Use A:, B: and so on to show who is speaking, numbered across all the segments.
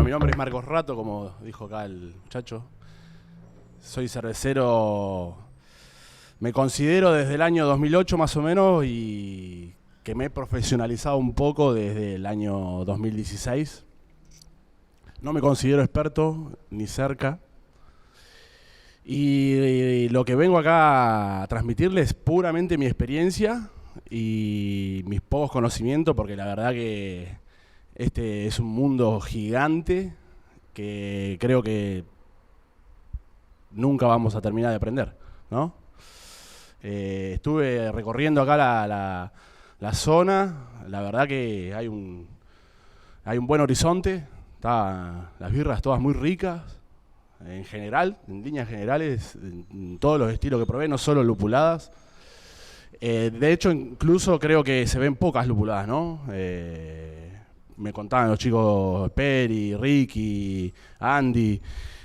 A: mi nombre es Marcos Rato, como dijo acá el muchacho. Soy cervecero, me considero desde el año 2008 más o menos, y que me he profesionalizado un poco desde el año 2016. No me considero experto, ni cerca. Y lo que vengo acá a transmitirles es puramente mi experiencia y mis pocos conocimientos, porque la verdad que este es un mundo gigante que creo que nunca vamos a terminar de aprender, ¿no? Estuve recorriendo acá la zona, la verdad que hay un buen horizonte, las birras todas muy ricas, en general, en líneas generales, en todos los estilos que probé, no solo lupuladas. De hecho, incluso creo que se ven pocas lupuladas, ¿no? Me contaban los chicos Peri, Ricky, Andy,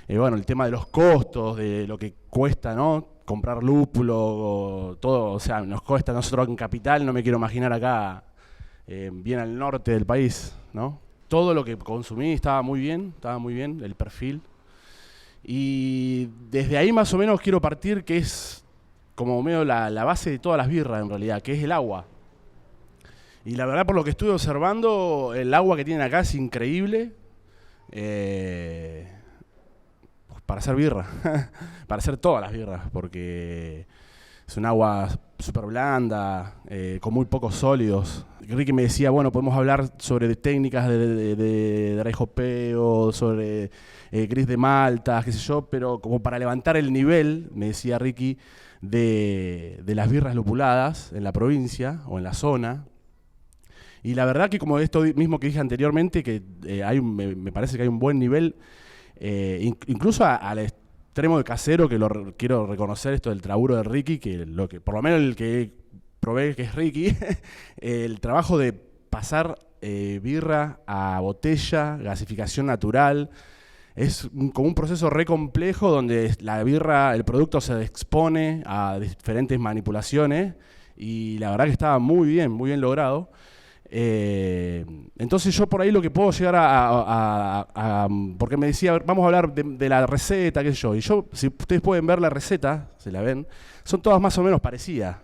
A: bueno, el tema de los costos, de lo que cuesta, ¿no? Comprar lúpulo, todo, o sea, nos cuesta nosotros en Capital, no me quiero imaginar acá, bien al norte del país, ¿no? Todo lo que consumí estaba muy bien, el perfil. Y desde ahí más o menos quiero partir, que es como medio la base de todas las birras en realidad, que es el agua. Y la verdad, por lo que estuve observando, el agua que tienen acá es increíble para hacer birra, para hacer todas las birras, porque es un agua súper blanda, con muy pocos sólidos. Ricky me decía, bueno, podemos hablar sobre técnicas de dry hopeo, sobre gris de maltas, qué sé yo, pero como para levantar el nivel, me decía Ricky, de las birras lupuladas en la provincia o en la zona. Y la verdad que, como esto mismo que dije anteriormente, que me parece que hay un buen nivel, incluso al extremo de casero, que quiero reconocer esto del traburo de Ricky, que por lo menos el que probé, que es Ricky, el trabajo de pasar birra a botella, gasificación natural, es como un proceso re complejo donde la birra, el producto se expone a diferentes manipulaciones, y la verdad que estaba muy bien logrado. Entonces yo por ahí lo que puedo llegar porque me decía, vamos a hablar de la receta, qué sé yo, y yo, si ustedes pueden ver la receta, se la ven, son todas más o menos parecidas.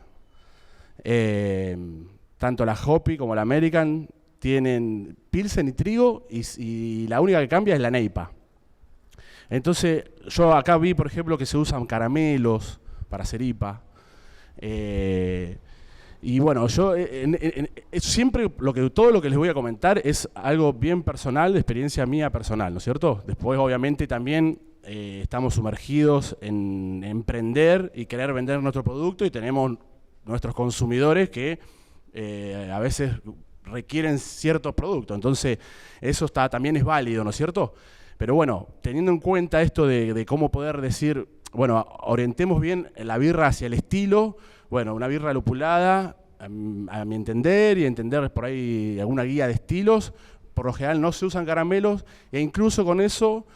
A: Tanto la Hoppy como la American tienen Pilsen y trigo, y la única que cambia es la Neipa. Entonces yo acá vi, por ejemplo, que se usan caramelos para hacer IPA. Y bueno, yo siempre todo lo que les voy a comentar es algo bien personal, de experiencia mía personal, ¿no es cierto? Después, obviamente, también estamos sumergidos en emprender y querer vender nuestro producto, y tenemos nuestros consumidores que a veces requieren ciertos productos. Entonces, eso también es válido, ¿no es cierto? Pero bueno, teniendo en cuenta esto de cómo poder decir, bueno, orientemos bien la birra hacia el estilo. Bueno, una birra lupulada, a mi entender, y entender por ahí alguna guía de estilos, por lo general no se usan caramelos, e incluso con eso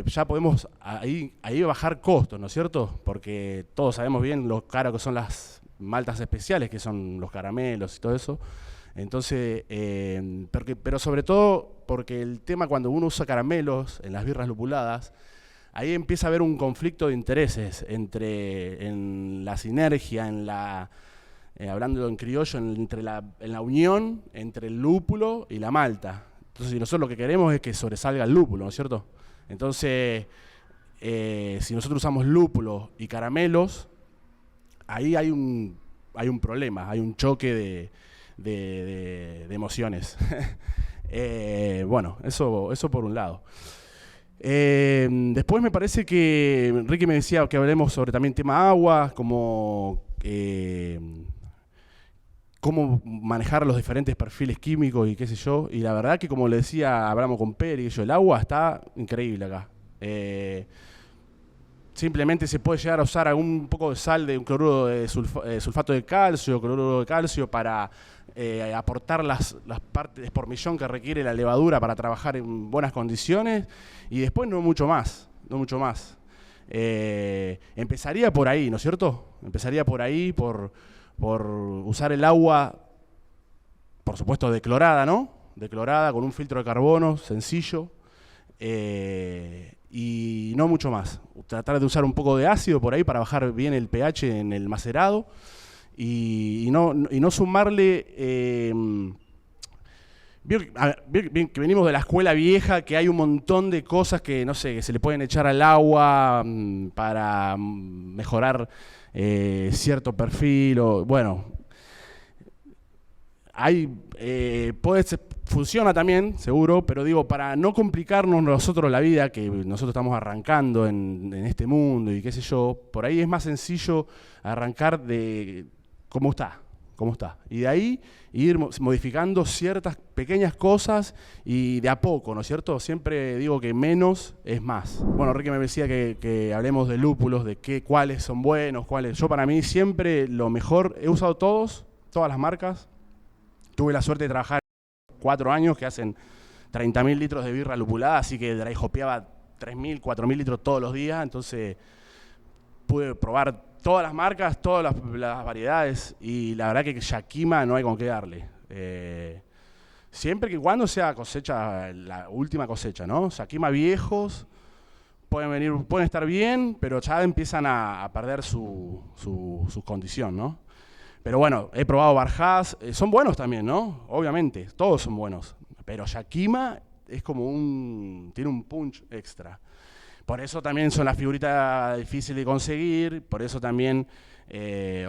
A: ya podemos ahí bajar costos, ¿no es cierto? Porque todos sabemos bien lo caro que son las maltas especiales, que son los caramelos y todo eso. Entonces, pero sobre todo porque el tema, cuando uno usa caramelos en las birras lupuladas, ahí empieza a haber un conflicto de intereses en la sinergia, hablando en criollo, en la unión entre el lúpulo y la malta. Entonces, nosotros lo que queremos es que sobresalga el lúpulo, ¿no es cierto? Entonces, si nosotros usamos lúpulo y caramelos, ahí hay un problema, hay un choque de emociones. Bueno, eso por un lado. Después me parece que Ricky me decía que hablemos sobre también tema agua, como cómo manejar los diferentes perfiles químicos y qué sé yo. Y la verdad que, como le decía, hablamos con Peri, el agua está increíble acá. Simplemente se puede llegar a usar un poco de sal de un cloruro de sulfato de calcio, cloruro de calcio, para aportar las partes por millón que requiere la levadura para trabajar en buenas condiciones, y después no mucho más. Empezaría por ahí, ¿no es cierto? Empezaría por ahí, por usar el agua, por supuesto declorada, ¿no? Declorada con un filtro de carbono sencillo. y no mucho más. Tratar de usar un poco de ácido por ahí para bajar bien el pH en el macerado y no sumarle... Bien que venimos de la escuela vieja, que hay un montón de cosas que, no sé, que se le pueden echar al agua para mejorar cierto perfil, o bueno, funciona también, seguro, pero digo, para no complicarnos nosotros la vida, que nosotros estamos arrancando en este mundo y qué sé yo, por ahí es más sencillo arrancar de cómo está. Y de ahí ir modificando ciertas pequeñas cosas y de a poco, ¿no es cierto? Siempre digo que menos es más. Bueno, Ricky me decía que hablemos de lúpulos, de cuáles son buenos, cuáles... Yo para mí siempre lo mejor, he usado todas las marcas. Tuve la suerte de trabajar 4 años que hacen 30.000 litros de birra lupulada, así que dry hopeaba 3.000, 4.000 litros todos los días, entonces pude probar todas las marcas, todas las variedades, y la verdad que Yakima no hay con qué darle. Siempre que cuando sea cosecha, la última cosecha, ¿no? Yakima viejos pueden estar bien, pero ya empiezan a perder su condición, ¿no? Pero bueno, he probado Barjás, son buenos también, ¿no? Obviamente, todos son buenos, pero Yakima es como tiene un punch extra. Por eso también son las figuritas difíciles de conseguir, por eso también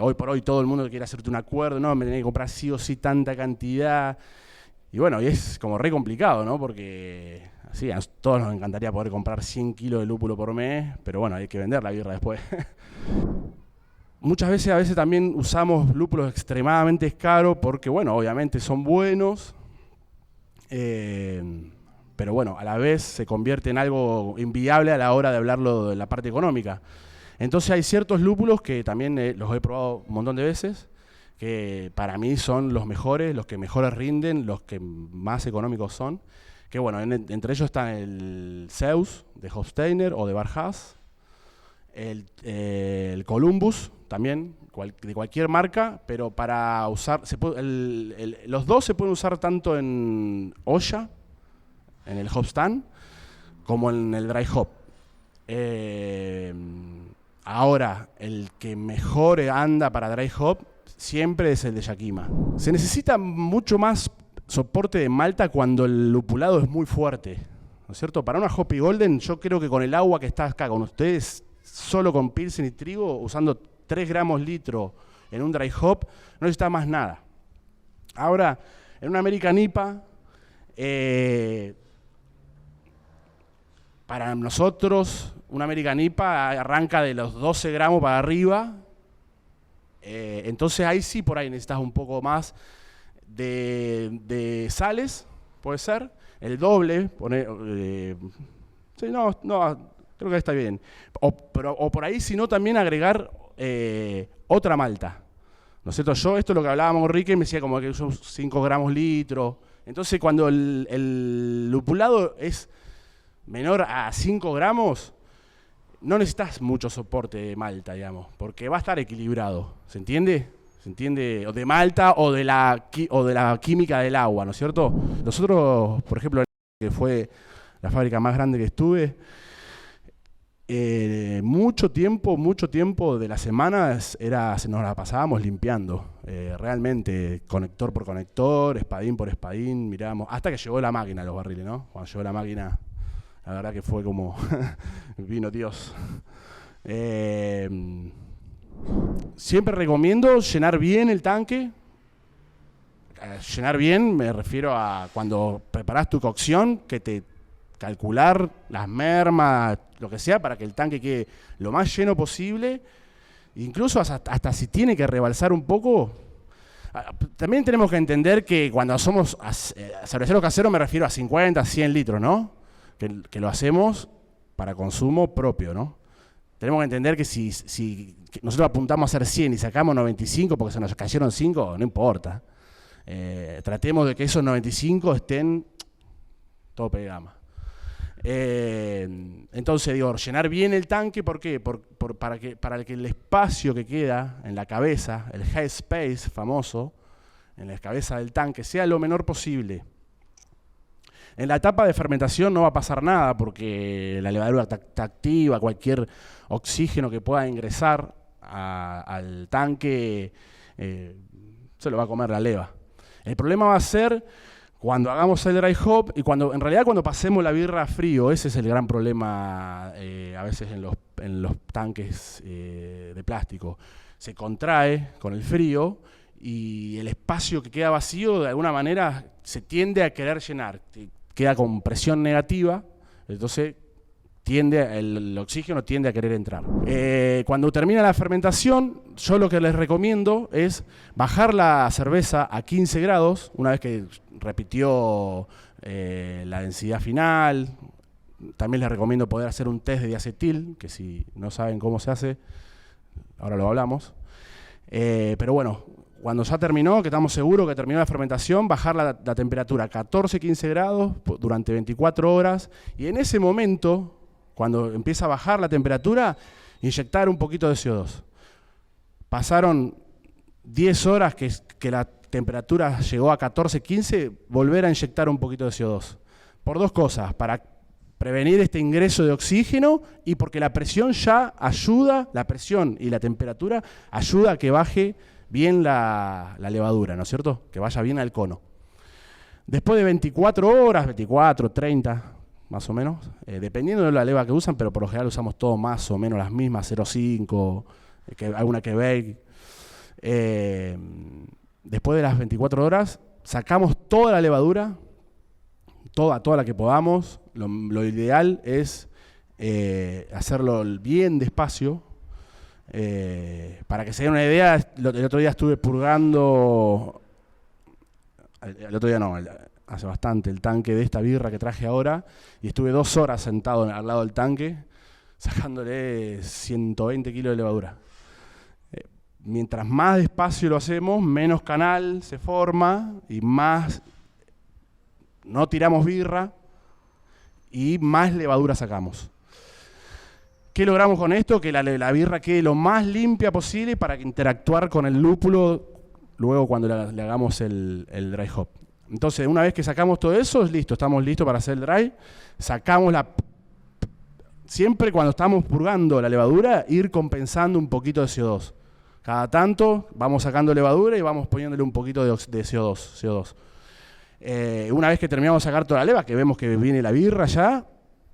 A: hoy por hoy todo el mundo quiere hacerte un acuerdo, no, me tenés que comprar sí o sí tanta cantidad. Y bueno, y es como re complicado, ¿no? Porque sí, a todos nos encantaría poder comprar 100 kilos de lúpulo por mes, pero bueno, hay que vender la birra después. A veces también usamos lúpulos extremadamente caros porque, bueno, obviamente son buenos, pero bueno, a la vez se convierte en algo inviable a la hora de hablarlo de la parte económica. Entonces hay ciertos lúpulos que también los he probado un montón de veces, que para mí son los mejores, los que mejores rinden, los que más económicos son. Que bueno, entre ellos están el Zeus de Hofsteiner o de Barjás, el Columbus también, de cualquier marca, pero para usar, los dos se pueden usar tanto en olla, en el hop stand, como en el dry hop. Ahora, el que mejor anda para dry hop siempre es el de Yakima. Se necesita mucho más soporte de malta cuando el lupulado es muy fuerte, ¿no es cierto? Para una Hoppy Golden, yo creo que con el agua que está acá con ustedes, solo con Pilsen y trigo, usando 3 gramos litro en un dry hop, no necesita más nada. Ahora, en una American IPA, para nosotros, una American IPA arranca de los 12 gramos para arriba, entonces ahí sí por ahí necesitas un poco más de sales, puede ser, el doble, sí, no, creo que está bien. O por ahí, si no, también agregar otra malta, ¿no es cierto? Esto es lo que hablábamos, Ricky, me decía como que son 5 gramos litro. Entonces, cuando el lupulado es menor a 5 gramos, no necesitas mucho soporte de malta, digamos, porque va a estar equilibrado, ¿se entiende? ¿Se entiende? O de malta o de la química del agua, ¿no es cierto? Nosotros, por ejemplo, que fue la fábrica más grande que estuve, mucho tiempo de la semana nos la pasábamos limpiando, realmente, conector por conector, espadín por espadín, mirábamos, hasta que llegó la máquina a los barriles, ¿no? Cuando llegó la máquina, la verdad que fue como, vino Dios. Siempre recomiendo llenar bien el tanque. Llenar bien me refiero a cuando preparás tu cocción, calcular las mermas, lo que sea, para que el tanque quede lo más lleno posible. Incluso hasta si tiene que rebalsar un poco. También tenemos que entender que cuando somos cerveceros caseros me refiero a 50, 100 litros, ¿no? Que lo hacemos para consumo propio, ¿no? Tenemos que entender que si nosotros apuntamos a hacer 100 y sacamos 95 porque se nos cayeron 5, no importa. Tratemos de que esos 95 estén tope de gama. Entonces, digo, llenar bien el tanque, ¿por qué? Para que el espacio que queda en la cabeza, el head space famoso, en la cabeza del tanque, sea lo menor posible. En la etapa de fermentación no va a pasar nada porque la levadura está activa, cualquier oxígeno que pueda ingresar al tanque se lo va a comer la leva. El problema va a ser cuando hagamos el dry hop y en realidad cuando pasemos la birra a frío. Ese es el gran problema a veces en los tanques de plástico. Se contrae con el frío y el espacio que queda vacío de alguna manera se tiende a querer llenar, queda con presión negativa, entonces el oxígeno tiende a querer entrar. Cuando termina la fermentación, yo lo que les recomiendo es bajar la cerveza a 15 grados, una vez que repitió la densidad final. También les recomiendo poder hacer un test de diacetil, que si no saben cómo se hace, ahora lo hablamos. Pero bueno, cuando ya terminó, que estamos seguros que terminó la fermentación, bajar la temperatura a 14-15 grados durante 24 horas y en ese momento, cuando empieza a bajar la temperatura, inyectar un poquito de CO2. Pasaron 10 horas que la temperatura llegó a 14-15, volver a inyectar un poquito de CO2. Por dos cosas, para prevenir este ingreso de oxígeno y porque la presión ya ayuda, la presión y la temperatura ayuda a que baje bien la levadura, ¿no es cierto? Que vaya bien al cono. Después de 24 horas, 24, 30, más o menos, dependiendo de la leva que usan, pero por lo general usamos todo más o menos las mismas, 0,5, alguna que bake. Después de las 24 horas, sacamos toda la levadura, toda la que podamos. Lo ideal es hacerlo bien despacio. Para que se den una idea, el otro día estuve purgando, el otro día no, hace bastante, el tanque de esta birra que traje ahora, y estuve 2 horas sentado al lado del tanque, sacándole 120 kilos de levadura. Mientras más despacio lo hacemos, menos canal se forma, y más no tiramos birra, y más levadura sacamos. ¿Qué logramos con esto? Que la birra quede lo más limpia posible para interactuar con el lúpulo luego cuando le hagamos el dry hop. Entonces, una vez que sacamos todo eso, es listo, estamos listos para hacer el dry. Sacamos siempre cuando estamos purgando la levadura, ir compensando un poquito de CO2. Cada tanto vamos sacando levadura y vamos poniéndole un poquito de CO2. Una vez que terminamos de sacar toda la leva, que vemos que viene la birra ya,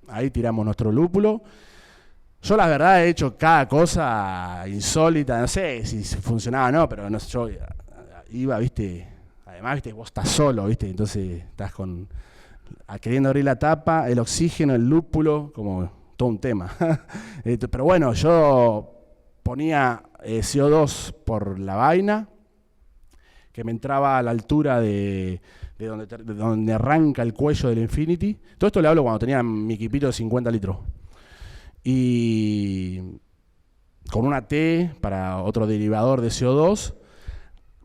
A: ahí tiramos nuestro lúpulo. Yo la verdad he hecho cada cosa insólita, no sé si funcionaba o no, pero no sé, yo iba, viste, además, viste, vos estás solo, viste, entonces estás queriendo abrir la tapa, el oxígeno, el lúpulo, como todo un tema. Pero bueno, yo ponía CO2 por la vaina, que me entraba a la altura de donde arranca el cuello del Infinity. Todo esto le hablo cuando tenía mi equipito de 50 litros. Y con una T para otro derivador de CO2,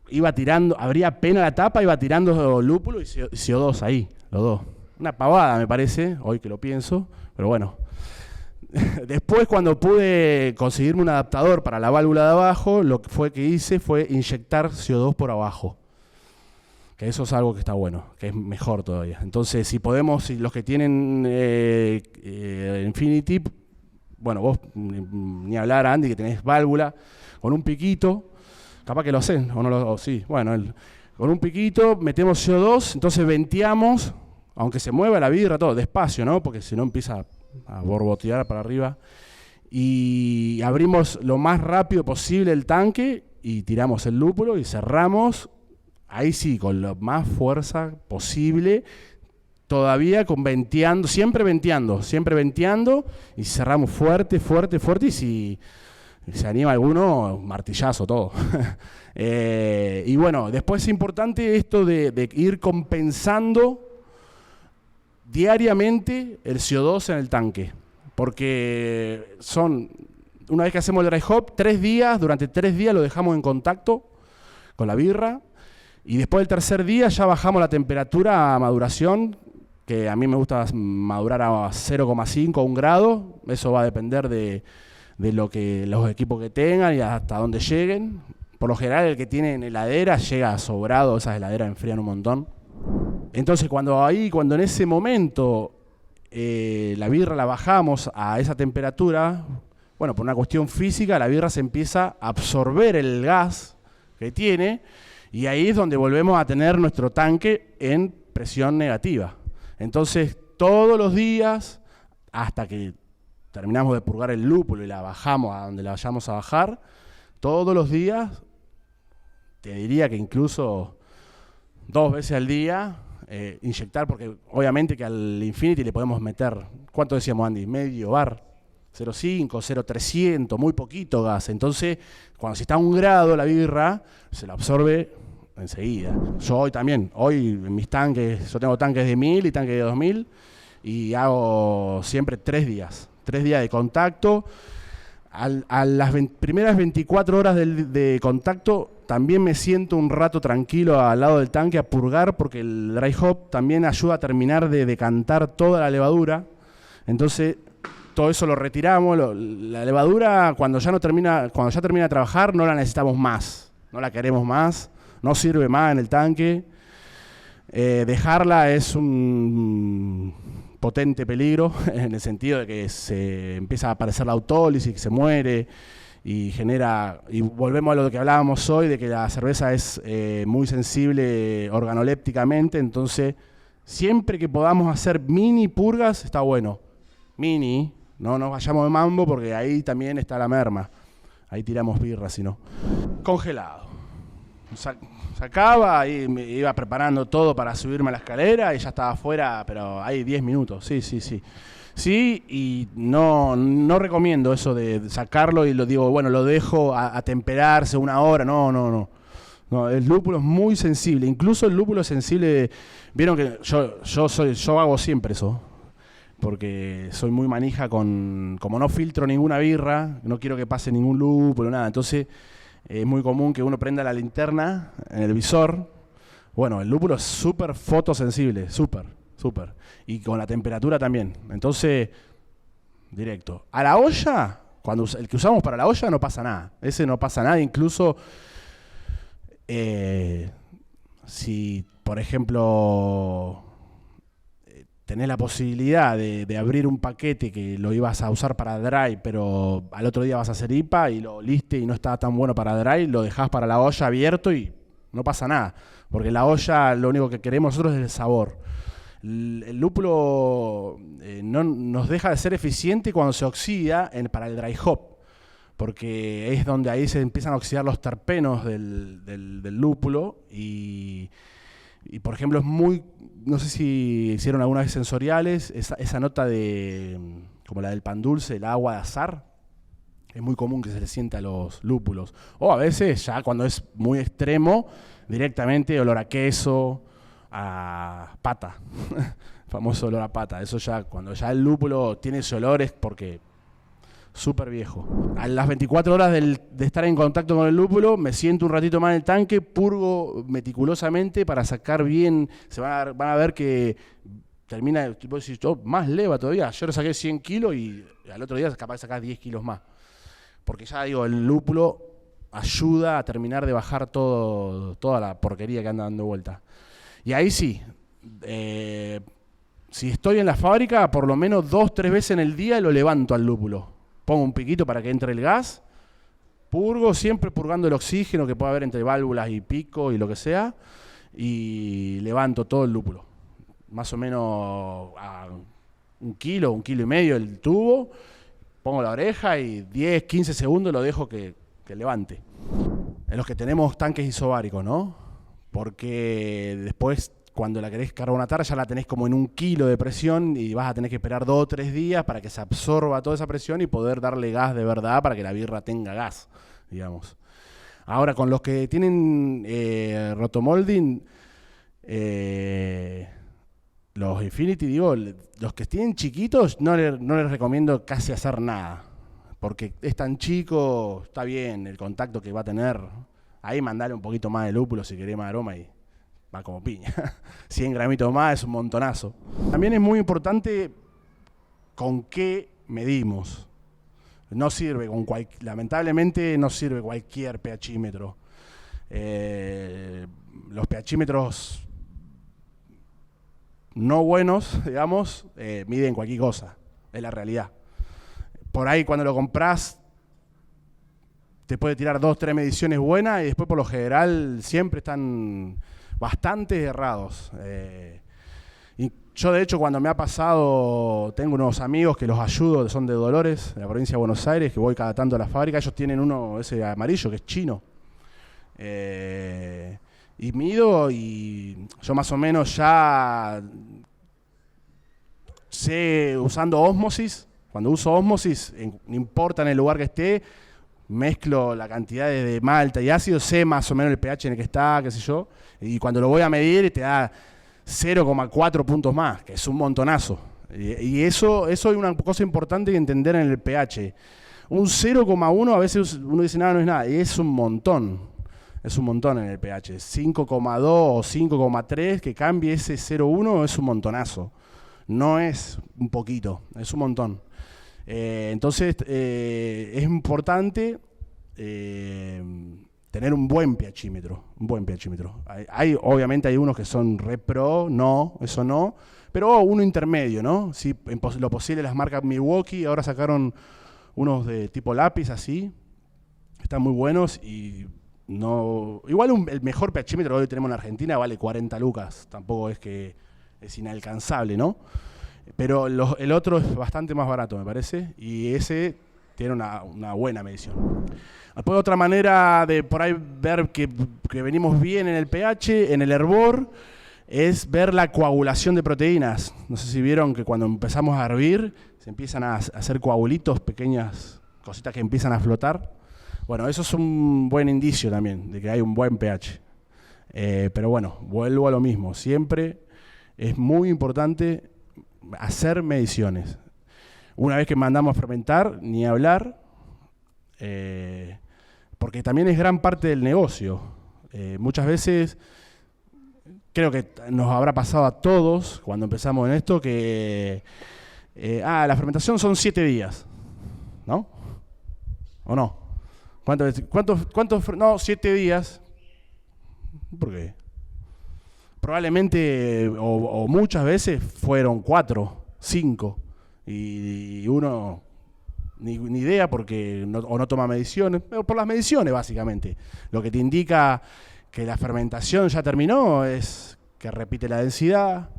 A: iba tirando, abría pena la tapa, iba tirando lúpulo y CO2 ahí, los dos. Una pavada me parece, hoy que lo pienso, pero bueno. Después, cuando pude conseguirme un adaptador para la válvula de abajo, lo que hice fue inyectar CO2 por abajo. Que eso es algo que está bueno, que es mejor todavía. Entonces, si los que tienen Infinity, bueno, vos ni hablar, Andy, que tenés válvula, con un piquito, capaz que lo hacen, sí, bueno, con un piquito metemos CO2, entonces venteamos, aunque se mueva la birra, todo, despacio, ¿no? Porque si no empieza a borbotear para arriba, y abrimos lo más rápido posible el tanque, y tiramos el lúpulo, y cerramos, ahí sí, con la más fuerza posible, todavía siempre venteando, y cerramos fuerte, y si se anima alguno, martillazo todo. Y bueno, después es importante esto de ir compensando diariamente el CO2 en el tanque, porque una vez que hacemos el dry hop, durante 3 días lo dejamos en contacto con la birra, y después del 3er día ya bajamos la temperatura a maduración, que a mí me gusta madurar a 0,5 o 1 grado, eso va a depender de los equipos que tengan y hasta dónde lleguen. Por lo general el que tiene en heladera llega sobrado, esas heladeras enfrían un montón. Entonces cuando en ese momento la birra la bajamos a esa temperatura, bueno, por una cuestión física, la birra se empieza a absorber el gas que tiene y ahí es donde volvemos a tener nuestro tanque en presión negativa. Entonces todos los días, hasta que terminamos de purgar el lúpulo y la bajamos a donde la vayamos a bajar, todos los días, te diría que incluso 2 veces al día, inyectar, porque obviamente que al Infinity le podemos meter, ¿cuánto decíamos, Andy? Medio bar, 0,5, 0,300, muy poquito gas. Entonces, cuando si está a 1 grado la birra, se la absorbe enseguida. Yo hoy también, hoy en mis tanques, yo tengo tanques de 1000 y tanques de 2000, y hago siempre 3 días de contacto. A las primeras 24 horas de contacto también me siento un rato tranquilo al lado del tanque a purgar, porque el dry hop también ayuda a terminar de decantar toda la levadura. Entonces todo eso lo retiramos. La levadura cuando ya termina de trabajar no la necesitamos más, no la queremos más, no sirve más en el tanque. Dejarla es un potente peligro en el sentido de que se empieza a aparecer la autólisis, que se muere y genera, y volvemos a lo que hablábamos hoy, de que la cerveza es muy sensible organolépticamente. Entonces siempre que podamos hacer mini purgas está bueno, mini, no nos vayamos de mambo porque ahí también está la merma, ahí tiramos birra si no. Congelado. Sacaba y me iba preparando todo para subirme a la escalera y ya estaba afuera, pero hay 10 minutos, sí. Sí, y no recomiendo eso de sacarlo y lo digo, bueno, lo dejo a temperarse 1 hora, no. No, el lúpulo es muy sensible, incluso el lúpulo es sensible. Vieron que yo hago siempre eso, porque soy muy manija como no filtro ninguna birra, no quiero que pase ningún lúpulo, nada, entonces es muy común que uno prenda la linterna en el visor. Bueno, el lúpulo es súper fotosensible, súper. Y con la temperatura también. Entonces, directo. A la olla, el que usamos para la olla no pasa nada. Ese no pasa nada, incluso si, por ejemplo, tenés la posibilidad de abrir un paquete que lo ibas a usar para dry, pero al otro día vas a hacer IPA y lo oliste y no estaba tan bueno para dry, lo dejás para la olla abierto y no pasa nada. Porque la olla, lo único que queremos nosotros es el sabor. El lúpulo no nos deja de ser eficiente cuando se oxida para el dry hop, porque es donde ahí se empiezan a oxidar los terpenos del lúpulo y por ejemplo es muy, no sé si hicieron alguna vez sensoriales, esa nota como la del pan dulce, el agua de azar, es muy común que se le sienta a los lúpulos, o a veces ya cuando es muy extremo, directamente olor a queso, a pata, famoso olor a pata. Eso ya, cuando ya el lúpulo tiene ese olor es porque súper viejo. A las 24 horas de estar en contacto con el lúpulo, me siento un ratito más en el tanque, purgo meticulosamente para sacar bien. Van a ver que termina, tipo, más leva todavía. Yo le saqué 100 kilos y al otro día es capaz de sacar 10 kilos más. Porque ya digo, el lúpulo ayuda a terminar de bajar toda la porquería que anda dando vuelta. Y ahí sí, si estoy en la fábrica, por lo menos 2-3 veces en el día lo levanto al lúpulo. Pongo un piquito para que entre el gas, purgo, siempre purgando el oxígeno que pueda haber entre válvulas y pico y lo que sea, y levanto todo el lúpulo. Más o menos a 1 kilo, 1,5 kilos el tubo, pongo la oreja y 10-15 segundos lo dejo que levante. En los que tenemos tanques isobáricos, ¿no? Porque después, cuando la querés carbonatar, ya la tenés como en 1 kilo de presión y vas a tener que esperar 2 o 3 días para que se absorba toda esa presión y poder darle gas de verdad para que la birra tenga gas, digamos. Ahora, con los que tienen rotomolding, los Infinity, digo, los que tienen chiquitos, no les recomiendo casi hacer nada, porque es tan chico, está bien el contacto que va a tener. Ahí mandale un poquito más de lúpulo si querés más aroma y va como piña. 100 gramitos más es un montonazo. También es muy importante con qué medimos. No sirve lamentablemente no sirve cualquier pHímetro. Los pHímetros no buenos, digamos, miden cualquier cosa, es la realidad. Por ahí cuando lo compras te puede tirar 2, 3 mediciones buenas y después por lo general siempre están bastante errados. Y yo de hecho cuando me ha pasado, tengo unos amigos que los ayudo, son de Dolores, de la provincia de Buenos Aires, que voy cada tanto a la fábrica, ellos tienen uno, ese amarillo, que es chino. Y mido y yo más o menos ya sé usando ósmosis, cuando uso ósmosis, no importa en el lugar que esté, mezclo la cantidad de malta y ácido, sé más o menos el pH en el que está, qué sé yo, y cuando lo voy a medir te da 0,4 puntos más, que es un montonazo. Y eso es una cosa importante que entender en el pH. Un 0,1 a veces uno dice nada, no es nada, y es un montón. Es un montón en el pH. 5,2 o 5,3 que cambie ese 0,1 es un montonazo. No es un poquito, es un montón. Entonces es importante tener un buen pHímetro. Obviamente hay unos que son re pro, no, eso no, pero uno intermedio, ¿no? Sí, en lo posible las marcas Milwaukee ahora sacaron unos de tipo lápiz así, están muy buenos y no. Igual el mejor pHímetro que hoy tenemos en Argentina vale 40 lucas, tampoco es que es inalcanzable, ¿no? Pero el otro es bastante más barato, me parece, y ese tiene una buena medición. Después otra manera de por ahí ver que venimos bien en el pH, en el hervor, es ver la coagulación de proteínas. No sé si vieron que cuando empezamos a hervir se empiezan a hacer coagulitos, pequeñas cositas que empiezan a flotar. Bueno, eso es un buen indicio también de que hay un buen pH. Pero bueno, vuelvo a lo mismo. Siempre es muy importante hacer mediciones. Una vez que mandamos a fermentar, ni hablar, porque también es gran parte del negocio. Muchas veces, creo que nos habrá pasado a todos cuando empezamos en esto, que la fermentación son 7 días, ¿no? ¿O no? ¿Cuántos? No, 7 días. ¿Por qué? Probablemente, o muchas veces, fueron 4, 5, y uno ni idea porque no toma mediciones, por las mediciones básicamente. Lo que te indica que la fermentación ya terminó es que repite la densidad,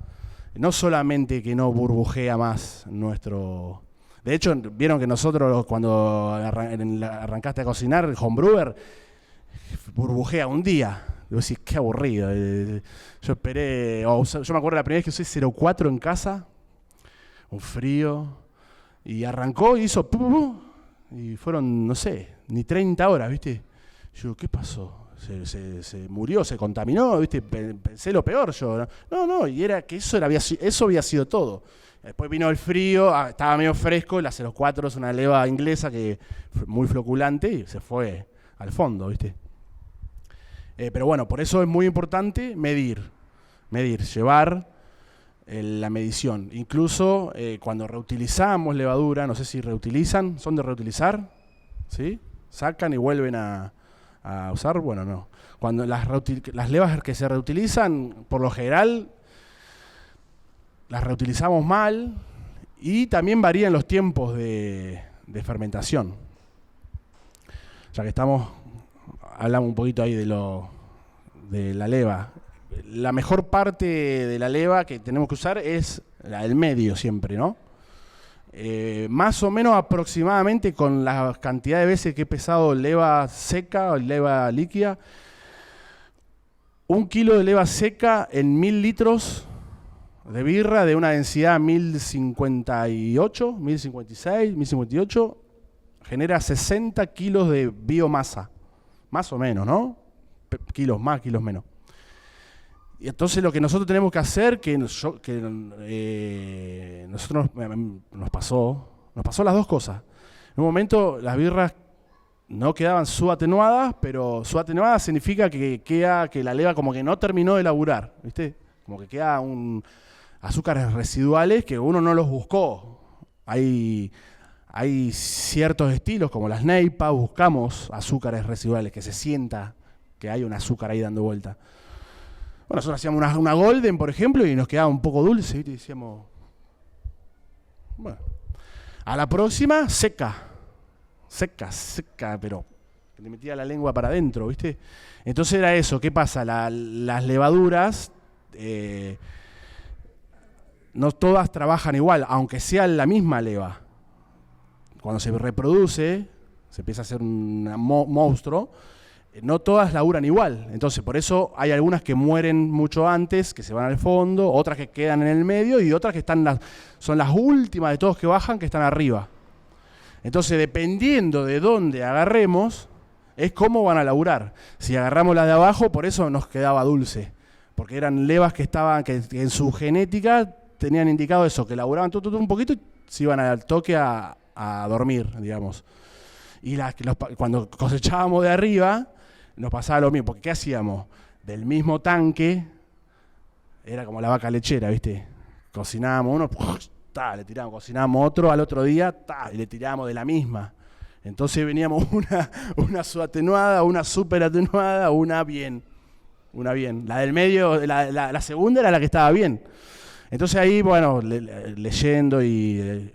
A: no solamente que no burbujea más nuestro. De hecho, vieron que nosotros cuando arrancaste a cocinar, el homebrewer burbujea un día. Y vos decís, qué aburrido. Yo esperé, yo me acuerdo la primera vez que usé 0,4 en casa, un frío, y arrancó y hizo y fueron, no sé, ni 30 horas, ¿viste? Yo, ¿qué pasó? Se murió, se contaminó, ¿viste? Pensé lo peor yo. No, y era que eso había sido todo. Después vino el frío, estaba medio fresco, la 0,4 es una leva inglesa que muy floculante y se fue al fondo, ¿viste? Pero bueno, por eso es muy importante medir, llevar la medición. Incluso cuando reutilizamos levadura, no sé si reutilizan, ¿son de reutilizar? ¿Sí? ¿Sacan y vuelven a usar? Bueno, no. Cuando las levas que se reutilizan, por lo general, las reutilizamos mal y también varían los tiempos de fermentación. Ya que hablamos un poquito ahí de la leva. La mejor parte de la leva que tenemos que usar es la del medio siempre, ¿no? Más o menos aproximadamente con la cantidad de veces que he pesado leva seca o leva líquida, 1 kilo de leva seca en 1000 litros de birra de una densidad 1058, 1056, 1058, genera 60 kilos de biomasa. Más o menos, ¿no? Kilos más, kilos menos. Y entonces lo que nosotros tenemos que hacer, nosotros nos pasó las dos cosas. En un momento las birras no quedaban subatenuadas, pero subatenuadas significa que la leva como que no terminó de laburar, ¿viste? Como que queda azúcares residuales que uno no los buscó. Hay ciertos estilos, como las Neipa, buscamos azúcares residuales, que se sienta que hay un azúcar ahí dando vuelta. Bueno, nosotros hacíamos una Golden, por ejemplo, y nos quedaba un poco dulce, ¿viste? Y decíamos, bueno, a la próxima, seca, pero le metía la lengua para adentro, ¿viste? Entonces era eso, ¿qué pasa? Las levaduras, no todas trabajan igual, aunque sea la misma leva. Cuando se reproduce, se empieza a hacer un monstruo, no todas laburan igual. Entonces, por eso hay algunas que mueren mucho antes, que se van al fondo, otras que quedan en el medio y otras que son las últimas de todos que bajan, que están arriba. Entonces, dependiendo de dónde agarremos, es cómo van a laburar. Si agarramos las de abajo, por eso nos quedaba dulce. Porque eran levas que en su genética tenían indicado eso, que laburaban un poquito y se iban al toque a dormir, digamos. Y cuando cosechábamos de arriba, nos pasaba lo mismo, porque ¿qué hacíamos? Del mismo tanque, era como la vaca lechera, ¿viste? Cocinábamos uno, le tirábamos, cocinábamos otro al otro día, y le tirábamos de la misma. Entonces veníamos una subatenuada, una super atenuada, una bien. La del medio, la segunda era la que estaba bien. Entonces ahí, bueno, leyendo y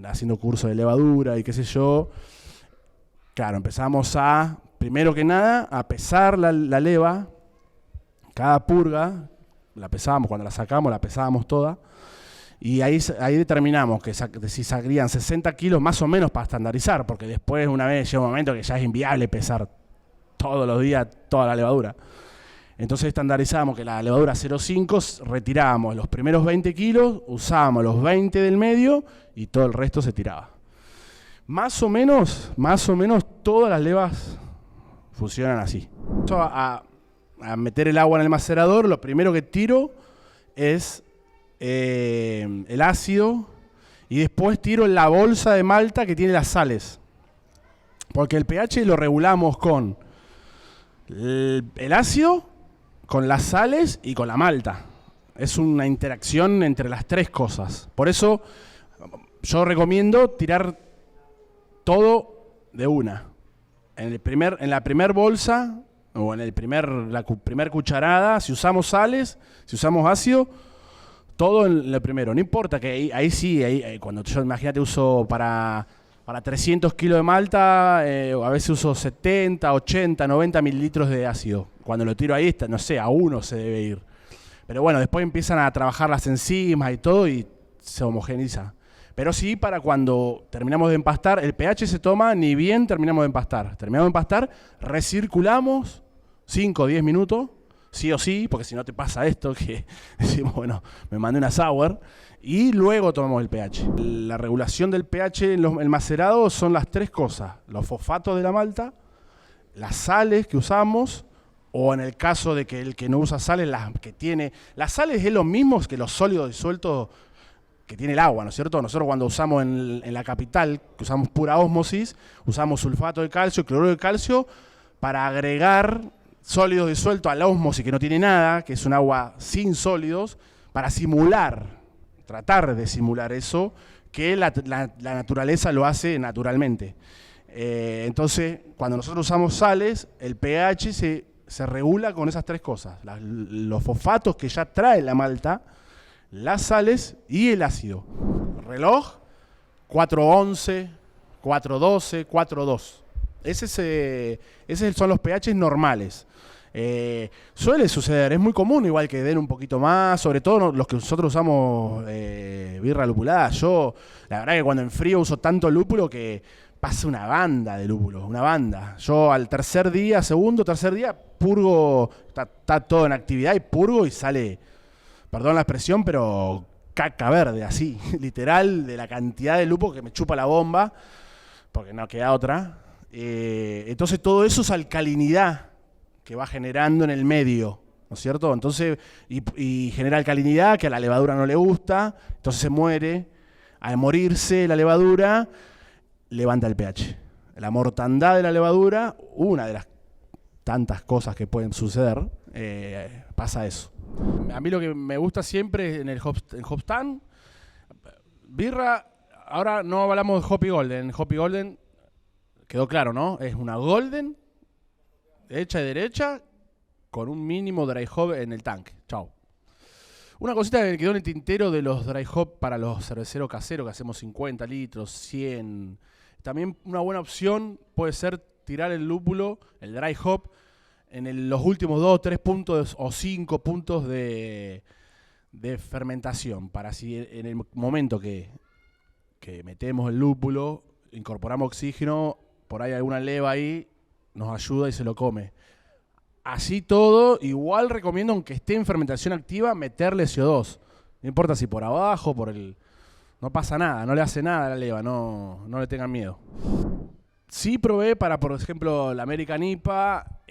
A: haciendo curso de levadura y qué sé yo, claro, empezamos primero que nada, a pesar la leva, cada purga, la pesábamos, cuando la sacamos, la pesábamos toda, y ahí determinamos que si salían 60 kilos más o menos para estandarizar, porque después una vez llega un momento que ya es inviable pesar todos los días toda la levadura. Entonces estandarizábamos que la levadura 0,5 retirábamos los primeros 20 kilos, usábamos los 20 del medio y todo el resto se tiraba. Más o menos todas las levas funcionan así. A meter el agua en el macerador, lo primero que tiro es el ácido y después tiro la bolsa de malta que tiene las sales. Porque el pH lo regulamos con el ácido, con las sales y con la malta. Es una interacción entre las tres cosas. Por eso yo recomiendo tirar todo de una. En la primer bolsa o en la primer cucharada, si usamos sales, si usamos ácido, todo en lo primero. No importa que ahí sí, cuando yo, imagínate, uso para 300 kilos de malta, a veces uso 70, 80, 90 mililitros de ácido. Cuando lo tiro ahí, no sé, a 1 se debe ir. Pero bueno, después empiezan a trabajar las enzimas y todo y se homogeniza. Pero sí, para cuando terminamos de empastar, el pH se toma ni bien terminamos de empastar. Terminamos de empastar, recirculamos 5 o 10 minutos, sí o sí, porque si no te pasa esto, que decimos, bueno, me mandé una sour, y luego tomamos el pH. La regulación del pH en el macerado son las tres cosas: los fosfatos de la malta, las sales que usamos, o en el caso de que el que no usa sales, las sales es lo mismo que los sólidos disueltos que tiene el agua, ¿no es cierto? Nosotros cuando usamos en la capital, que usamos pura ósmosis, usamos sulfato de calcio y cloruro de calcio para agregar sólidos disueltos a la ósmosis que no tiene nada, que es un agua sin sólidos, para tratar de simular eso, que la naturaleza lo hace naturalmente. Entonces, cuando nosotros usamos sales, el pH se regula con esas tres cosas: los fosfatos que ya trae la malta, las sales y el ácido. Reloj, 411, 412, 42. Esos son los pH normales. Suele suceder, es muy común igual que den un poquito más, sobre todo los que nosotros usamos birra lupulada. Yo, la verdad que cuando en frío uso tanto lúpulo que pasa una banda de lúpulo, una banda. Yo al tercer día, purgo, está todo en actividad y purgo y sale, perdón la expresión, pero caca verde, así, literal, de la cantidad de lúpulo que me chupa la bomba, porque no queda otra. Entonces todo eso es alcalinidad que va generando en el medio, ¿no es cierto? Entonces, y genera alcalinidad que a la levadura no le gusta, entonces se muere. Al morirse la levadura, levanta el pH. La mortandad de la levadura, una de las tantas cosas que pueden suceder, pasa eso. A mí lo que me gusta siempre en el Hopstand, birra, ahora no hablamos de Hoppy Golden. Hoppy Golden, quedó claro, ¿no? Es una Golden, hecha y derecha, con un mínimo dry hop en el tanque. Chau. Una cosita que quedó en el tintero de los dry hop para los cerveceros caseros, que hacemos 50 litros, 100. También una buena opción puede ser tirar el lúpulo, el dry hop, en los últimos 2, 3 puntos o 5 puntos de fermentación. Para si en el momento que metemos el lúpulo, incorporamos oxígeno, por ahí alguna leva ahí, nos ayuda y se lo come. Así todo, igual recomiendo, aunque esté en fermentación activa, meterle CO2. No importa si por abajo, no pasa nada, no le hace nada a la leva, no le tengan miedo. Sí probé para, por ejemplo, la American IPA,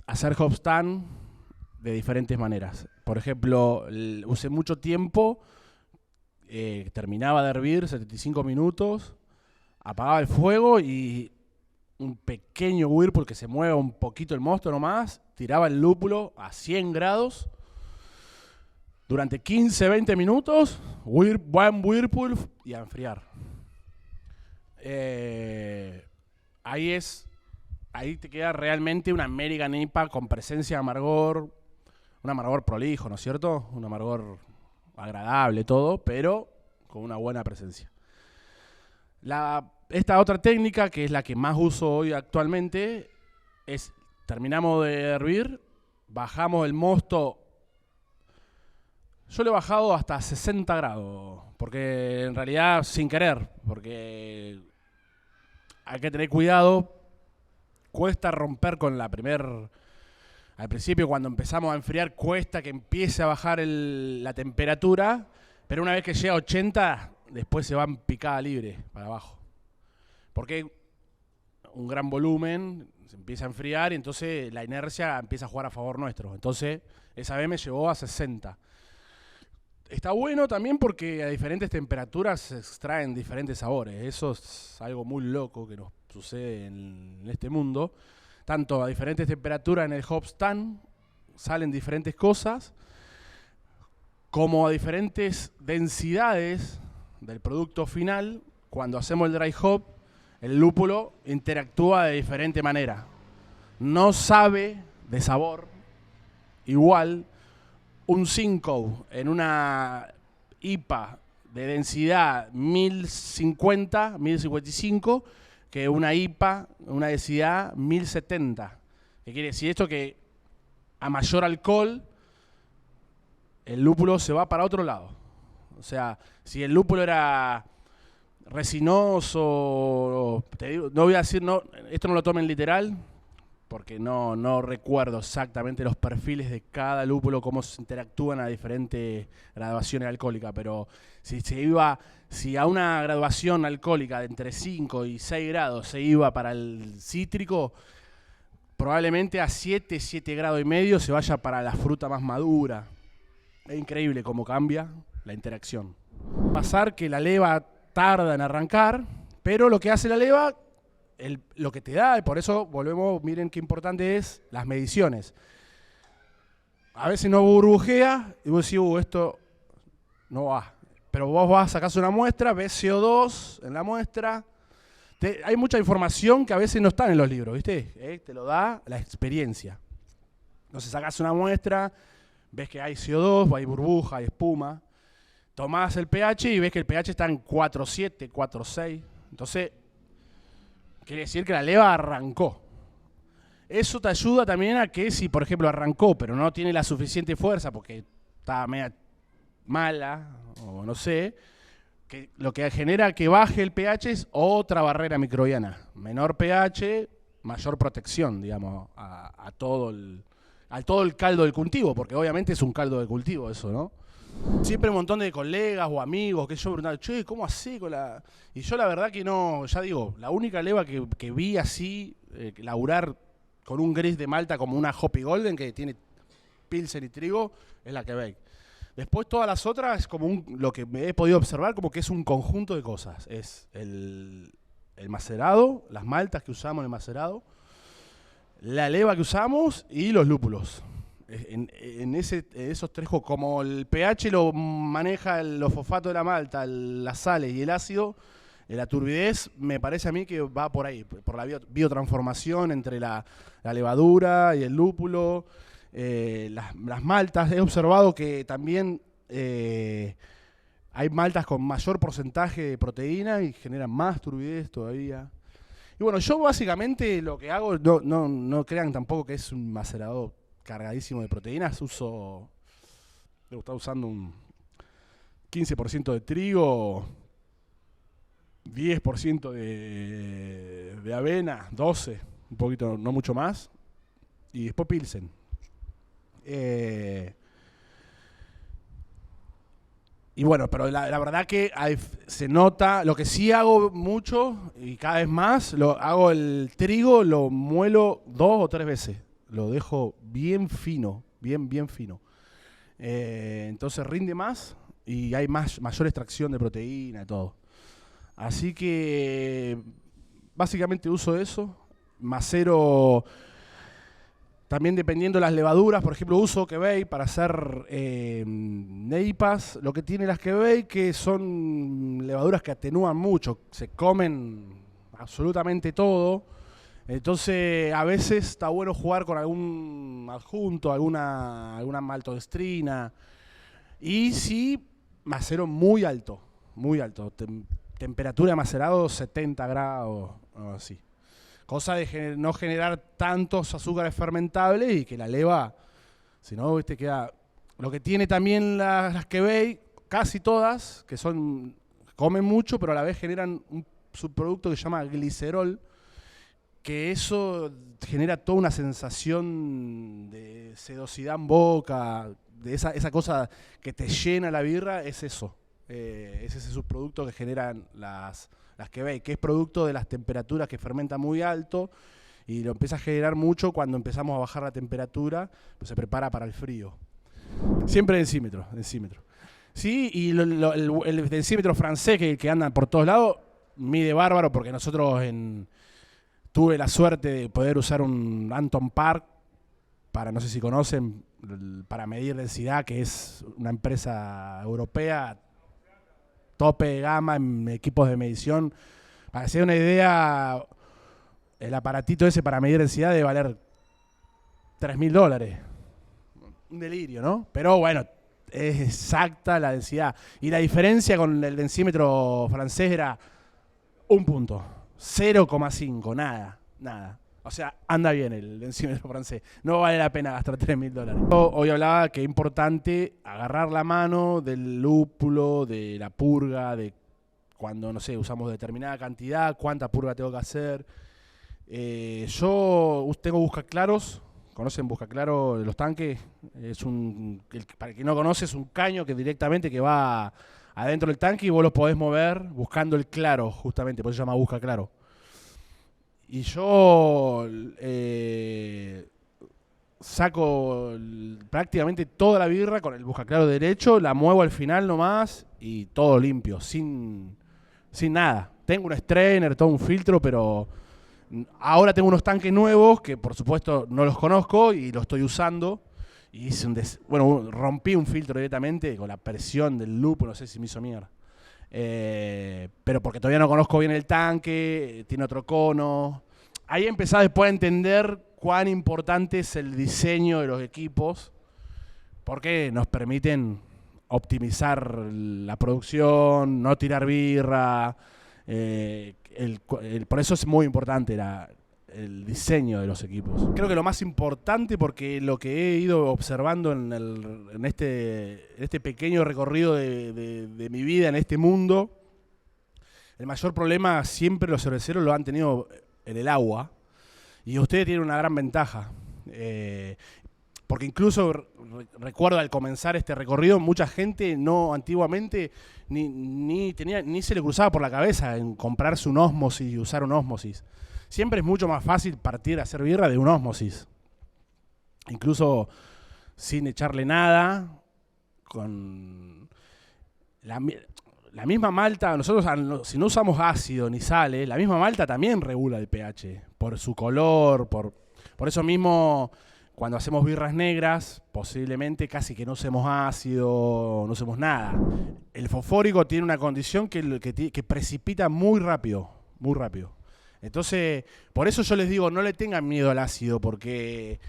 A: hacer hop stand de diferentes maneras. Por ejemplo, usé mucho tiempo, terminaba de hervir, 75 minutos, apagaba el fuego y un pequeño whirlpool que se mueva un poquito el mosto nomás, tiraba el lúpulo a 100 grados durante 15-20 minutos, buen whirlpool y a enfriar. Ahí te queda realmente una American IPA con presencia de amargor, un amargor prolijo, ¿no es cierto? Un amargor agradable todo, pero con una buena presencia. Esta otra técnica, que es la que más uso hoy actualmente, es terminamos de hervir, bajamos el mosto. Yo lo he bajado hasta 60 grados, porque en realidad sin querer, porque hay que tener cuidado. Cuesta romper con al principio cuando empezamos a enfriar, cuesta que empiece a bajar la temperatura, pero una vez que llega a 80, después se va en picada libre para abajo. Porque un gran volumen se empieza a enfriar y entonces la inercia empieza a jugar a favor nuestro. Entonces esa vez me llevó a 60. Está bueno también porque a diferentes temperaturas se extraen diferentes sabores. Eso es algo muy loco que nos sucede en este mundo. Tanto a diferentes temperaturas en el hop stand salen diferentes cosas, como a diferentes densidades del producto final. Cuando hacemos el dry hop, el lúpulo interactúa de diferente manera. No sabe de sabor igual un Simcoe en una IPA de densidad 1050, 1055, que una IPA, una densidad 1070. ¿Qué quiere decir esto? Que a mayor alcohol, el lúpulo se va para otro lado. O sea, si el lúpulo era resinoso, te digo, no voy a decir, no, esto no lo tomen literal, porque no recuerdo exactamente los perfiles de cada lúpulo, cómo se interactúan a diferentes graduaciones alcohólicas, pero si a una graduación alcohólica de entre 5 y 6 grados se iba para el cítrico, probablemente a 7 grados y medio se vaya para la fruta más madura. Es increíble cómo cambia la interacción. Pasar que la leva tarda en arrancar, pero lo que hace la leva, lo que te da, y por eso volvemos, miren qué importante es las mediciones. A veces no burbujea y vos decís, esto no va. Pero vos vas, sacás una muestra, ves CO2 en la muestra. Hay mucha información que a veces no está en los libros, ¿viste? Te lo da la experiencia. Entonces sacás una muestra, ves que hay CO2, hay burbuja, hay espuma. Tomás el pH y ves que el pH está en 4,7, 4,6. Entonces, quiere decir que la leva arrancó. Eso te ayuda también a que si, por ejemplo, arrancó, pero no tiene la suficiente fuerza porque está media mala, o no sé, que lo que genera que baje el pH es otra barrera microbiana. Menor pH, mayor protección, digamos, a todo el caldo del cultivo, porque obviamente es un caldo de cultivo eso, ¿no? Siempre un montón de colegas o amigos que yo preguntaba, che, ¿cómo así con la...? Y yo la verdad que no, ya digo, la única leva que vi así, laburar con un gris de malta como una Hoppy Golden, que tiene pilsen y trigo, es la Quebec. Después todas las otras, es como lo que me he podido observar, como que es un conjunto de cosas. Es el macerado, las maltas que usamos en el macerado, la leva que usamos y los lúpulos. En esos tres, como el pH lo maneja los fosfatos de la malta, las sales y el ácido, La turbidez me parece a mí que va por ahí, por la biotransformación entre la levadura y el lúpulo, las maltas. He observado que también hay maltas con mayor porcentaje de proteína y generan más turbidez todavía. Y bueno, yo básicamente lo que hago, no crean tampoco que es un macerador cargadísimo de proteínas. Debo estar usando un 15% de trigo, 10% de avena, 12%, un poquito, no mucho más, y después Pilsen. Y bueno, pero la verdad que se nota. Lo que sí hago mucho y cada vez más, hago el trigo, lo muelo 2 o 3 veces. Lo dejo bien fino, bien fino. Entonces rinde más y hay mayor extracción de proteína y todo. Así que básicamente uso eso. Macero también dependiendo de las levaduras. Por ejemplo, uso Kebei para hacer neipas. Lo que tiene las Kebei que son levaduras que atenúan mucho. Se comen absolutamente todo. Entonces a veces está bueno jugar con algún adjunto, alguna maltodextrina. Y sí, macero muy alto. Temperatura de macerado 70 grados o así. Cosa de no generar tantos azúcares fermentables y que la leva, si no, queda. Lo que tiene también las Kebei, casi todas, que comen mucho, pero a la vez generan un subproducto que se llama glicerol, que eso genera toda una sensación de sedosidad en boca, de esa cosa que te llena la birra, es eso. Es ese subproducto que generan las Kebei, que es producto de las temperaturas que fermenta muy alto y lo empieza a generar mucho cuando empezamos a bajar la temperatura, pues se prepara para el frío. Siempre densímetro. Sí, y el densímetro francés que anda por todos lados mide bárbaro, porque nosotros tuve la suerte de poder usar un Anton Park no sé si conocen, para medir densidad, que es una empresa europea tope de gama en equipos de medición. Para que se dé una idea, el aparatito ese para medir densidad debe valer $3.000. Un delirio, ¿no? Pero bueno, es exacta la densidad. Y la diferencia con el densímetro francés era 1 punto, 0,5, nada. O sea, anda bien el densímetro francés. No vale la pena gastar $3.000. Hoy hablaba que es importante agarrar la mano del lúpulo, de la purga, de cuando, no sé, usamos determinada cantidad, cuánta purga tengo que hacer. Yo tengo buscaclaros. ¿Conocen buscaclaro de los tanques? Para el que no conoce, es un caño que directamente que va adentro del tanque y vos lo podés mover buscando el claro, justamente, por eso se llama buscaclaro. Y yo saco prácticamente toda la birra con el buscaclaro derecho, la muevo al final nomás y todo limpio, sin nada. Tengo un strainer, todo un filtro, pero ahora tengo unos tanques nuevos que por supuesto no los conozco y los estoy usando. Y rompí un filtro directamente con la presión del lúpulo, no sé si me hizo mierda. Pero porque todavía no conozco bien el tanque, tiene otro cono. Ahí empecé después a entender cuán importante es el diseño de los equipos, porque nos permiten optimizar la producción, no tirar birra. Por eso es muy importante el diseño de los equipos. Creo que lo más importante, porque lo que he ido observando en este pequeño recorrido de mi vida en este mundo, el mayor problema siempre los cerveceros lo han tenido en el agua, y ustedes tienen una gran ventaja. Porque incluso recuerdo al comenzar este recorrido, mucha gente antiguamente ni se le cruzaba por la cabeza en comprarse un ósmosis y usar un ósmosis. Siempre es mucho más fácil partir a hacer birra de un ósmosis. Incluso sin echarle nada, con la misma malta. Nosotros, si no usamos ácido ni sales, la misma malta también regula el pH, por su color, por eso mismo Cuando hacemos birras negras, posiblemente casi que no usemos ácido, no usemos nada. El fosfórico tiene una condición que precipita muy rápido, muy rápido. Entonces, por eso yo les digo, no le tengan miedo al ácido, porque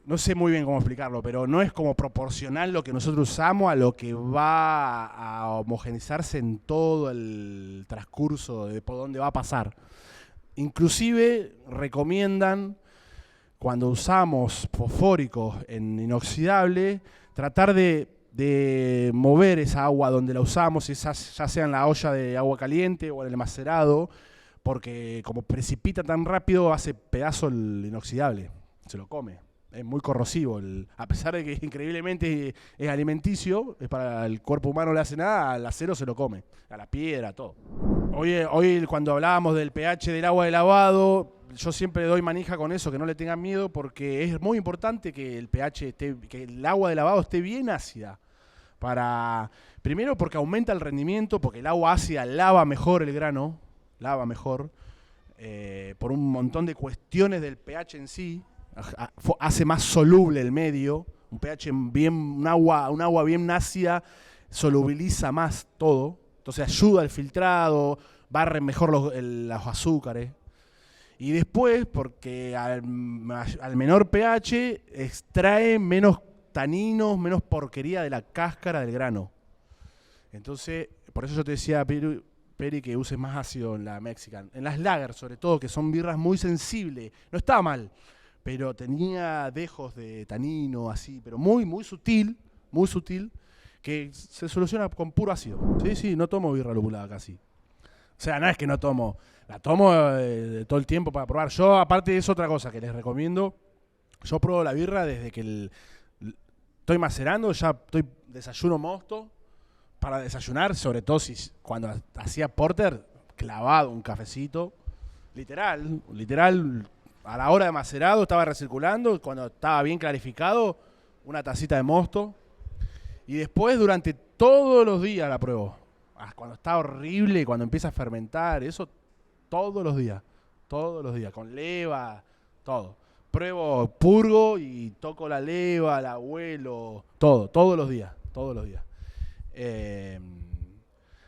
A: no sé muy bien cómo explicarlo, pero no es como proporcional lo que nosotros usamos a lo que va a homogeneizarse en todo el transcurso de por dónde va a pasar. Inclusive recomiendan, cuando usamos fosfórico en inoxidable, tratar de mover esa agua donde la usamos, ya sea en la olla de agua caliente o en el macerado, porque como precipita tan rápido hace pedazo el inoxidable, se lo come. Es muy corrosivo, a pesar de que increíblemente es alimenticio, es para el cuerpo humano no le hace nada, al acero se lo come, a la piedra, todo. Hoy cuando hablábamos del pH del agua de lavado, yo siempre doy manija con eso, que no le tengan miedo, porque es muy importante que el pH que el agua de lavado esté bien ácida. Primero porque aumenta el rendimiento, porque el agua ácida lava mejor el grano, lava mejor, por un montón de cuestiones del pH en sí. Hace más soluble el medio, un agua bien ácida solubiliza más todo, entonces ayuda al filtrado, barre mejor los azúcares. Y después, porque al menor pH extrae menos taninos, menos porquería de la cáscara del grano. Entonces, por eso yo te decía, Peri, que uses más ácido en la Mexican. En las lager, sobre todo, que son birras muy sensibles. No estaba mal, pero tenía dejos de tanino, así, pero muy sutil, que se soluciona con puro ácido. Sí, no tomo birra lupulada casi. O sea, no es que no tomo, la tomo todo el tiempo para probar. Yo, aparte, es otra cosa que les recomiendo. Yo pruebo la birra desde que estoy macerando, ya desayuno mosto para desayunar, sobre todo cuando hacía porter, clavado un cafecito, literal, a la hora de macerado estaba recirculando, cuando estaba bien clarificado, una tacita de mosto, y después durante todos los días la pruebo. Cuando está horrible, cuando empieza a fermentar, eso todos los días, con leva, todo. Pruebo, purgo y toco la leva, el abuelo, todos los días.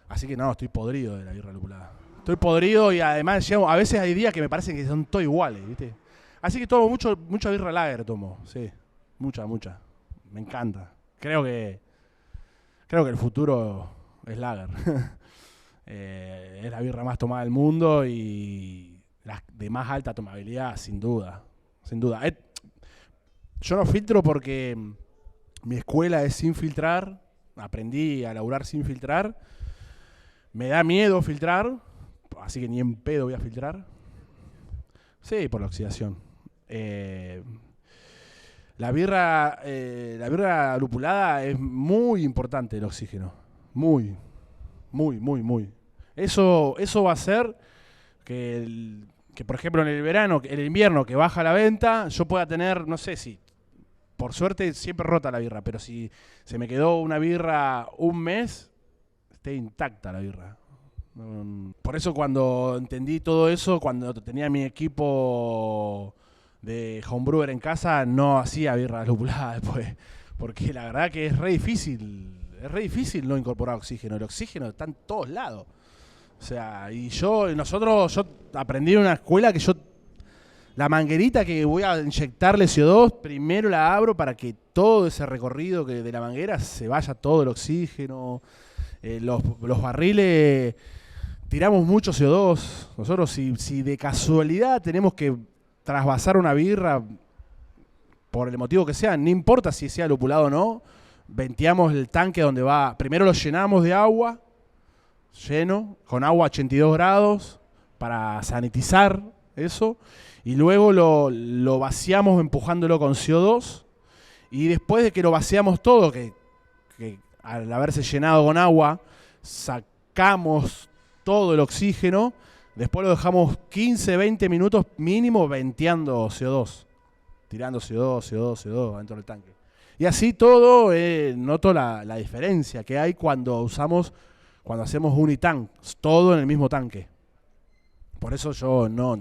A: Así que no, estoy podrido de la birra lupulada. Estoy podrido y además a veces hay días que me parecen que son todos iguales, ¿viste? Así que tomo mucha birra lager, tomo, sí, mucha. Me encanta. Creo que el futuro es lager. Es la birra más tomada del mundo y la de más alta tomabilidad, sin duda. Yo no filtro porque mi escuela es sin filtrar, aprendí a laburar sin filtrar, me da miedo filtrar, así que ni en pedo voy a filtrar. Sí, por la oxidación. La birra lupulada es muy importante el oxígeno, muy. Eso va a hacer que por ejemplo en el invierno que baja la venta, yo pueda tener, no sé si, por suerte siempre rota la birra, pero si se me quedó una birra un mes, esté intacta la birra. Por eso cuando entendí todo eso, cuando tenía mi equipo de homebrewer en casa, no hacía birra lupulada después, porque la verdad que es re difícil no incorporar oxígeno. El oxígeno está en todos lados. O sea, yo aprendí en una escuela que la manguerita que voy a inyectarle CO2, primero la abro para que todo ese recorrido de la manguera se vaya todo el oxígeno. Los barriles, tiramos mucho CO2. Nosotros, si de casualidad tenemos que trasvasar una birra, por el motivo que sea, no importa si sea lupulado o no, venteamos el tanque donde va. Primero lo llenamos de agua, con agua a 82 grados, para sanitizar eso, y luego lo vaciamos empujándolo con CO2, y después de que lo vaciamos todo, que al haberse llenado con agua, sacamos todo el oxígeno, después lo dejamos 15, 20 minutos mínimo venteando CO2, tirando CO2 dentro del tanque. Y así todo, noto la diferencia que hay cuando hacemos unitank, todo en el mismo tanque. Por eso yo no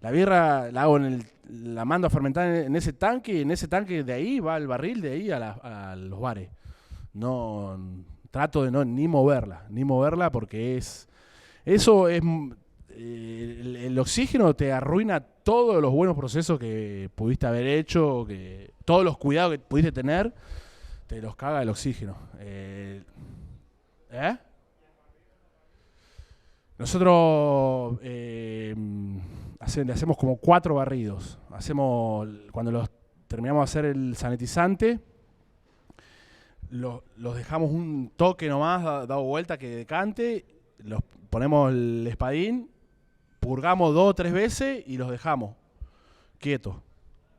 A: La birra la hago la mando a fermentar en ese tanque, y en ese tanque de ahí va el barril, de ahí a los bares. No, trato de no ni moverla porque eso es, el oxígeno te arruina todos los buenos procesos que pudiste haber hecho, todos los cuidados que pudiste tener, te los caga el oxígeno. Nosotros le hacemos como 4 barridos. Cuando terminamos de hacer el sanitizante, los dejamos un toque nomás, dado vuelta que decante, los ponemos el espadín, purgamos 2 o 3 veces y los dejamos quietos.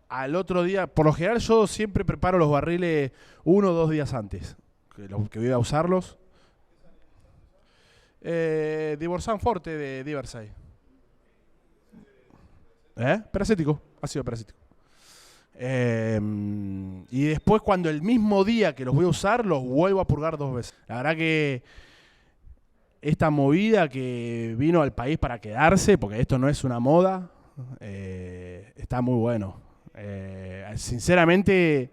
A: Al otro día, por lo general yo siempre preparo los barriles 1 o 2 días antes que voy a usarlos. Diborsan Forte de Diversay. Peracético, ácido peracético. Y después, cuando el mismo día que los voy a usar, los vuelvo a purgar 2 veces. La verdad que esta movida que vino al país para quedarse, porque esto no es una moda, está muy bueno. Sinceramente,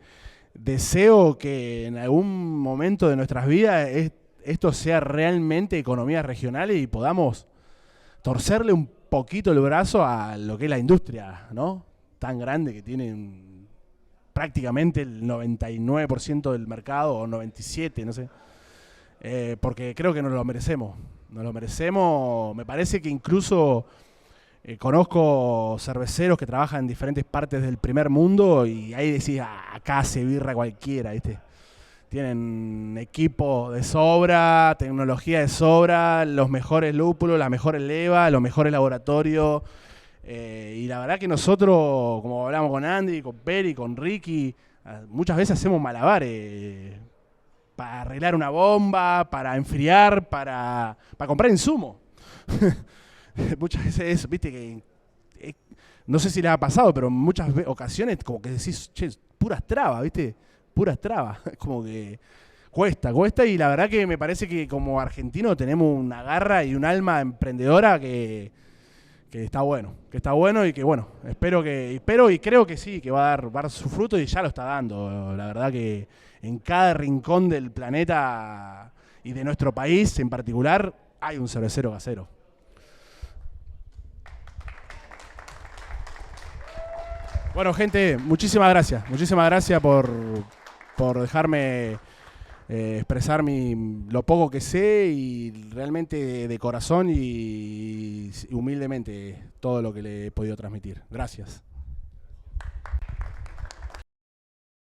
A: deseo que en algún momento de nuestras vidas esto sea realmente economías regionales y podamos torcerle un poquito el brazo a lo que es la industria, ¿no? Tan grande que tienen prácticamente el 99% del mercado, o 97%, no sé. Porque creo que nos lo merecemos. Nos lo merecemos. Me parece que incluso conozco cerveceros que trabajan en diferentes partes del primer mundo y ahí decís, acá se birra cualquiera, ¿viste? Tienen equipo de sobra, tecnología de sobra, los mejores lúpulos, las mejores levas, los mejores laboratorios. Y la verdad que nosotros, como hablamos con Andy, con Peri, con Ricky, muchas veces hacemos malabares para arreglar una bomba, para enfriar, para comprar insumos. Muchas veces eso, viste que no sé si les ha pasado, pero en muchas ocasiones como que decís, che, puras trabas, viste, puras trabas, como que cuesta, y la verdad que me parece que como argentinos tenemos una garra y un alma emprendedora que está bueno, y que bueno, espero y creo que sí, que va a dar su fruto y ya lo está dando. La verdad que en cada rincón del planeta y de nuestro país en particular hay un cervecero casero. Bueno, gente, muchísimas gracias por dejarme expresar lo poco que sé y realmente de corazón y humildemente todo lo que le he podido transmitir. Gracias.